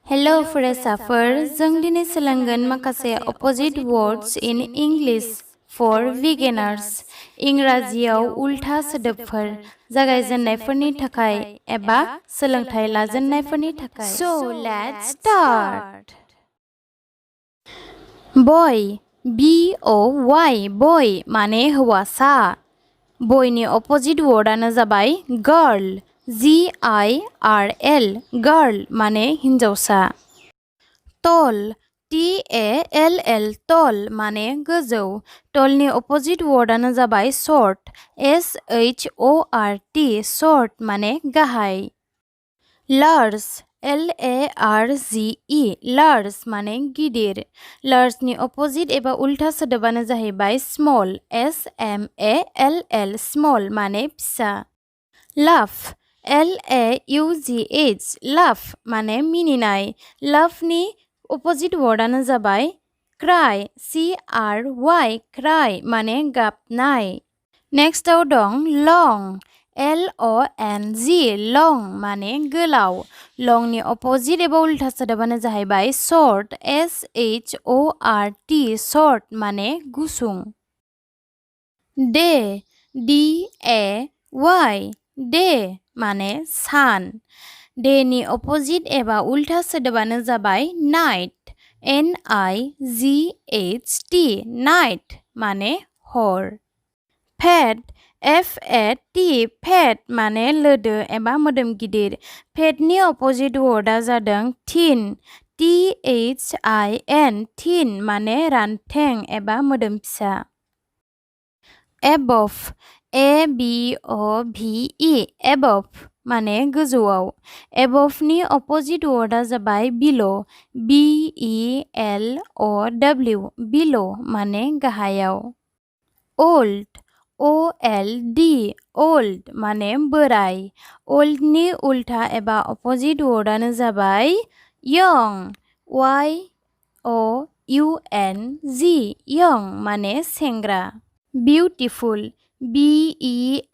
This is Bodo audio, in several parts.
हेलो फरायसाफोर जों दिनै सोलोंगोन माखासे opposite words in English four beginners इंराजियाव उल्था सोदोबफोर जागायजेननायफोरनि थाखाय एबा सोलोंथाय लाजेननायफोरनि थाखाय सो लेट्स स्टार्ट बय BOY बय माने हौवासा बयनि अपोजिट वर्डआनो जाबाय गर्ल GIRL गर्ल माने हिन्जावसा टल TALL टल माने गोजौ टलनि अपोजिट वर्डआनो जाबाय शर्ट SHORT शर्ट माने गाहाय लार्ज LARGE लार्ज माने गिदिर लार्जनि अपोजिट एबा उल्था सोदोबानो जाहैबाय स्मल SMALL स्मल माने फिसा लाफ LAUGH लाफ माने मिनिनाय लाफनि अपोजिट वर्डआनो जाबाय क्राई CRY क्राई माने गाबनाय नेक्स्टआव दं लं LONG लं माने गोलाव लंनि अपोजिट एबा उल्था सोदोबानो जाहैबाय शर्ट SHORT शर्ट माने गुसुं डे DAY डे माने सान डेनि अपोजिट एबा उल्था सोदोबानो जाबाय नाइट NIGHT नाइट माने हर फेट FAT फेट माने लोदो एबा मोदोम गिदिर फेटनि अपोजिट वर्डआ जादों थिन THIN थिन माने रानथें एबा मोदोम फिसा एबभ ABOVE एबभ माने गोजौआव एबभनि अपोजिट वर्डआ जाबाय बिलो BELOW बिलो माने गाहायाव ओल्ड OLD ओल्ड माने बोराय ओल्डनि उल्था एबा अपोजिट वर्डआनो जाबाय यंग YOUNG यंग माने सेंग्रा बिउटिफुल BEAUTIFUL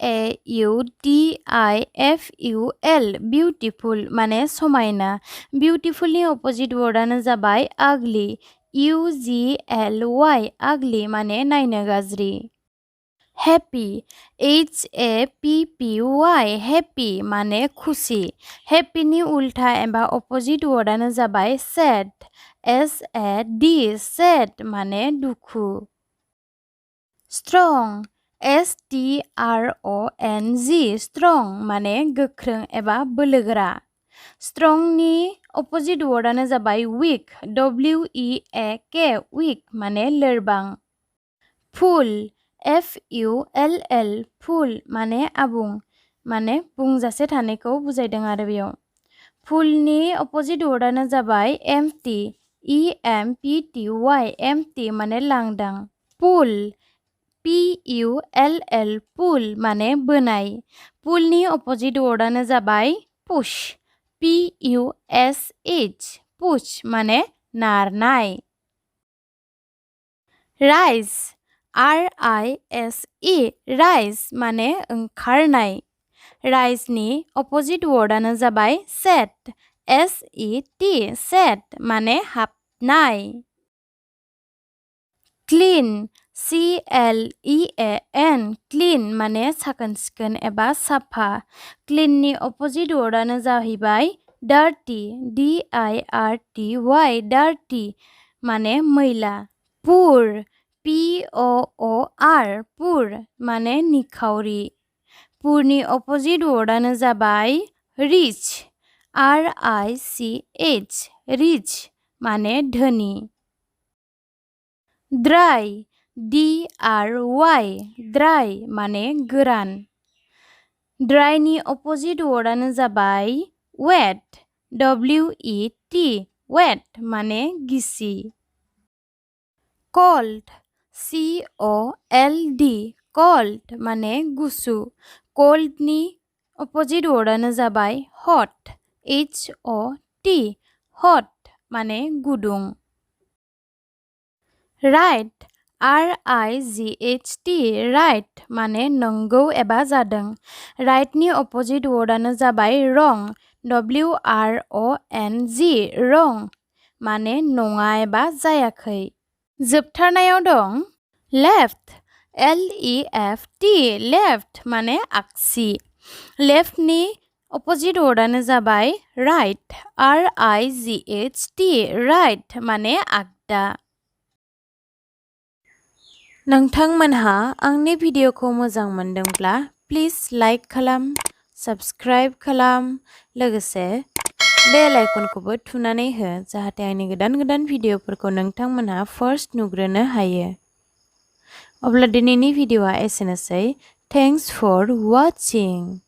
बिउटिफुल माने समायना बिउटिफुलनि अपोजिट वर्डआनो जाबाय आगलि UGLY आगलि माने नायनो गाज्रि हेपी HAPPY हेपी माने खुसि हेपीनि उल्था एबा अपोजिट वर्डआनो जाबाय सैड SAD सैड माने दुखु स्ट्रं STRONG स्ट्रं माने गोख्रों एबा बोलोगोरा स्ट्रंनि अपोजिट वर्डआनो जाबाय वीक WEAK वीक माने लोरबां फुल FULL फुल माने आबुं माने बुंजासे थानायखौ बुजायदों आरो बेयाव फुलनि अपोजिट वर्डआनो जाबाय एम्प्टी EMPTY एम्प्टी माने लांदां पुल PULL पुल माने बोनाय पुलनि अपोजिट वर्डआनो जाबाय पुश PUSH पुश माने नारनाय राइज RISE राइज माने ओंखारनाय राइजनि अपोजिट वर्डआनो जाबाय सेट SET सेट माने हाबनाय क्लीन CLEAN क्लीन माने साखोन सिखोन एबा साफा क्लीननि अपोजिट वर्डआनो जाहैबाय डार्टी DIRTY डार्टी माने मैला पुर POOR पुर माने निखावरि पुरनि अपोजिट वर्डआनो जाबाय रिच RICH रिच माने धोनि ड्राई DRY ड्राई माने गोरान ड्राइनि अपोजिट वर्डआनो जाबाय वेट WET वेट माने गिसि कोल्ड COLD कोल्ड माने गुसु कोल्डनि अपोजिट वर्डआनो जाबाय हट HOT हट माने गुदुं राइट RIGHT राइट माने नंगौ एबा जादों राइटनि अपोजिट वर्डआनो जाबाय रं WRONG wrong माने नङा एबा जायाखै। जोबथारनायाव दं left LEFT left माने आगसि। leftनि opposite wordआनो जाबाय right RIGHT right माने आगदा। नोंथांमोनहा आंनि भिडिअखौ मोजां मोनदोंब्ला प्लिज लाइक खालाम, साबस्क्राइब खालाम, लोगोसे बेल आइकनखौबो थुनानै हो जाहाथे आंनि गोदान भिडिअफोरखौ नोंथांमोनहा फार्स्ट नुग्रोनो हायो। अब्ला दिनैनि भिडिअआ एसेनोसै। Thanks for वाचिं।